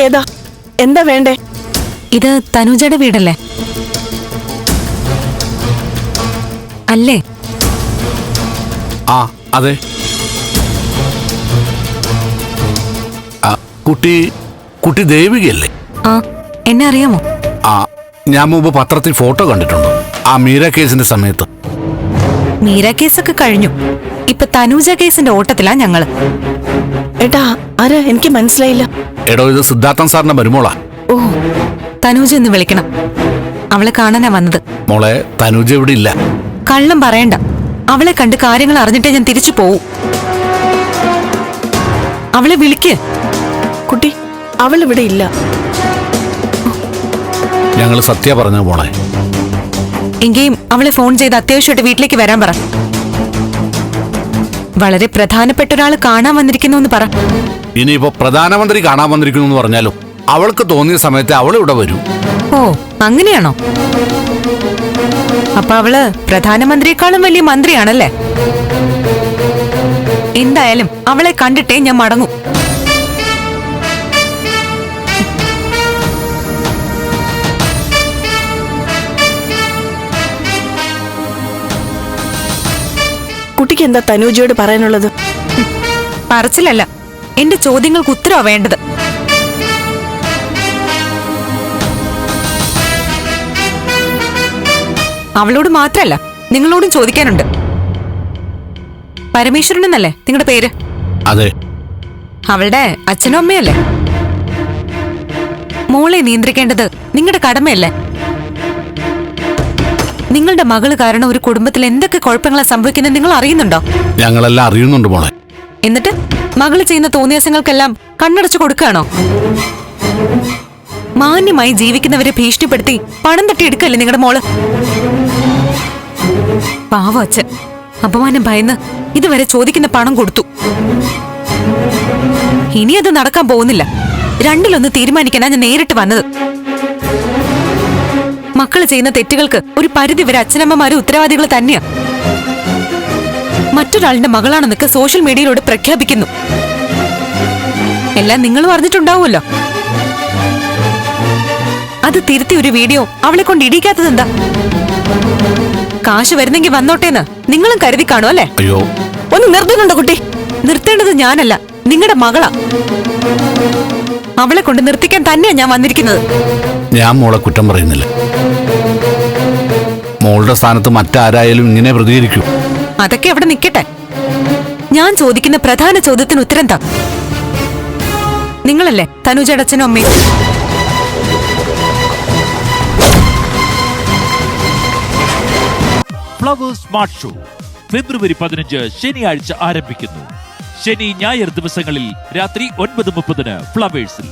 ഏതാ? എന്താ വേണ്ടേ? ഇത് തനുജയുടെ വീടല്ലേ? അല്ലേ? ആ അതെ. കുട്ടി ദേവികയല്ലേ? ആ, എന്നെ അറിയാമോ? ആ, ഞാൻ മുമ്പ് പത്രത്തിൽ ഫോട്ടോ കണ്ടിട്ടുണ്ട്. ആ മീര കേസിന്റെ സമയത്ത്. മീര കേസൊക്കെ കഴിഞ്ഞു. ഇപ്പൊ തനൂജ കേസിന്റെ ഓട്ടത്തിലാ ഞങ്ങള്. ഏട്ടാ, ആരാ? എനിക്ക് മനസ്സിലായില്ല. എടോ, ഇത് സിദ്ധാർത്ഥൻ സാറിന്റെ മരുമോളാ. ഓ, തനൂജ ഒന്ന് വിളിക്കണം. അവളെ കാണാനാ വന്നത്. മോളെ, തനൂജ ഇവിടെ ഇല്ല. കള്ളം പറയണ്ട. അവളെ കണ്ട് കാര്യങ്ങൾ അറിഞ്ഞിട്ടേ ഞാൻ തിരിച്ചു പോവും. അവളെ വിളിക്ക്. കുട്ടി, അവൾ ഇവിടെ ഇല്ല. ഞങ്ങള് സത്യ പറഞ്ഞു മോളെ. എങ്കിലും അവളെ ഫോൺ ചെയ്ത് അത്യാവശ്യമായിട്ട് വീട്ടിലേക്ക് വരാൻ പറ. വളരെ പ്രധാനപ്പെട്ട ഒരാൾ കാണാൻ വന്നിരിക്കുന്നു എന്ന് പറ. ഇനിയിപ്പോ പ്രധാനമന്ത്രി കാണാൻ വന്നിരിക്കുന്നു എന്ന് പറഞ്ഞാലും അവൾക്ക് തോന്നിയ സമയത്ത് അവൾ ഇവിടെ വരൂ. ഓ, അങ്ങനെയാണോ? അപ്പൊ അവള് പ്രധാനമന്ത്രിയെക്കാളും വലിയ മന്ത്രിയാണല്ലേ? എന്തായാലും അവളെ കണ്ടിട്ടേ ഞാൻ മടങ്ങും. കുട്ടിക്ക് എന്താ തനൂജയോട് പറയാനുള്ളത്? പറച്ചിലല്ല, എന്റെ ചോദ്യങ്ങൾക്ക് ഉത്തരവാ വേണ്ടത്. അവളോട് മാത്രല്ല, നിങ്ങളോടും ചോദിക്കാനുണ്ട്. പരമേശ്വരൻ എന്നല്ലേ നിങ്ങളുടെ പേര്? അതെ. അവളുടെ അച്ഛനും അമ്മയല്ലേ? മോളെ നിയന്ത്രിക്കേണ്ടത് നിങ്ങളുടെ കടമയല്ലേ? നിങ്ങളുടെ മകള് കാരണം ഒരു കുടുംബത്തിൽ എന്തൊക്കെ കുഴപ്പങ്ങളാ സംഭവിക്കുന്നത് നിങ്ങൾ അറിയുന്നുണ്ടോ? ഞങ്ങളെല്ലാം അറിയുന്നുണ്ട് മോളെ. എന്നിട്ട് മകള് ചെയ്യുന്ന തോന്നിയാസങ്ങൾക്കെല്ലാം കണ്ണടച്ചു കൊടുക്കുകയാണോ? മാന്യമായി ജീവിക്കുന്നവരെ ഭീഷണിപ്പെടുത്തി പണം തട്ടിയെടുക്കല്ലേ നിങ്ങളുടെ മോള്? പാവ അച്ഛൻ അപമാനം ഭയന്ന് ഇതുവരെ ചോദിക്കുന്ന പണം കൊടുത്തു. ഇനി അത് നടക്കാൻ പോകുന്നില്ല. രണ്ടിലൊന്ന് തീരുമാനിക്കാനാ ഞാൻ നേരിട്ട് വന്നത്. മക്കള് ചെയ്യുന്ന തെറ്റുകൾക്ക് ഒരു പരിധി വരെ അച്ഛനമ്മമാരും ഉത്തരവാദികൾ തന്നെയാ. മറ്റൊരാളിന്റെ മകളാണെന്നൊക്കെ സോഷ്യൽ മീഡിയയിലൂടെ പ്രഖ്യാപിക്കുന്നു. എല്ലാം നിങ്ങളും അറിഞ്ഞിട്ടുണ്ടാവുമല്ലോ. അത് തിരുത്തി ഒരു വീഡിയോ അവളെ കൊണ്ട് ഇടിക്കാത്തതെന്താ? കാശ് വരുന്നെങ്കിൽ വന്നോട്ടേന്ന് നിങ്ങളും കരുതി കാണും അല്ലേ? അയ്യോ, ഒന്ന് നിർത്തുന്നുണ്ടോ കുട്ടി? നിർത്തേണ്ടത് ഞാനല്ല, നിങ്ങളുടെ മകളാ. അവളെ കൊണ്ട് നിർത്തിക്കാൻ തന്നെയാ ഞാൻ വന്നിരിക്കുന്നത്. ഞാൻ മോളെ കുറ്റം പറയുന്നില്ല. മോളുടെ സ്ഥാനത്ത് മറ്റാരായാലും ഇങ്ങനെ പ്രതികരിക്കൂ. അതൊക്കെ അവിടെ നിൽക്കട്ടെ. ഞാൻ ചോദിക്കുന്ന പ്രധാന ചോദ്യത്തിന് ഉത്തരം താ. നിങ്ങളല്ലേ തനുജയുടെ അച്ഛനും അമ്മയും? ഫ്ലവേഴ്സ് സ്മാർട്ട് ഷോ ഫെബ്രുവരി 15 ശനിയാഴ്ച ആരംഭിക്കുന്നു. ശനി ഞായർ ദിവസങ്ങളിൽ രാത്രി 9:30 ഫ്ലവേഴ്സിൽ.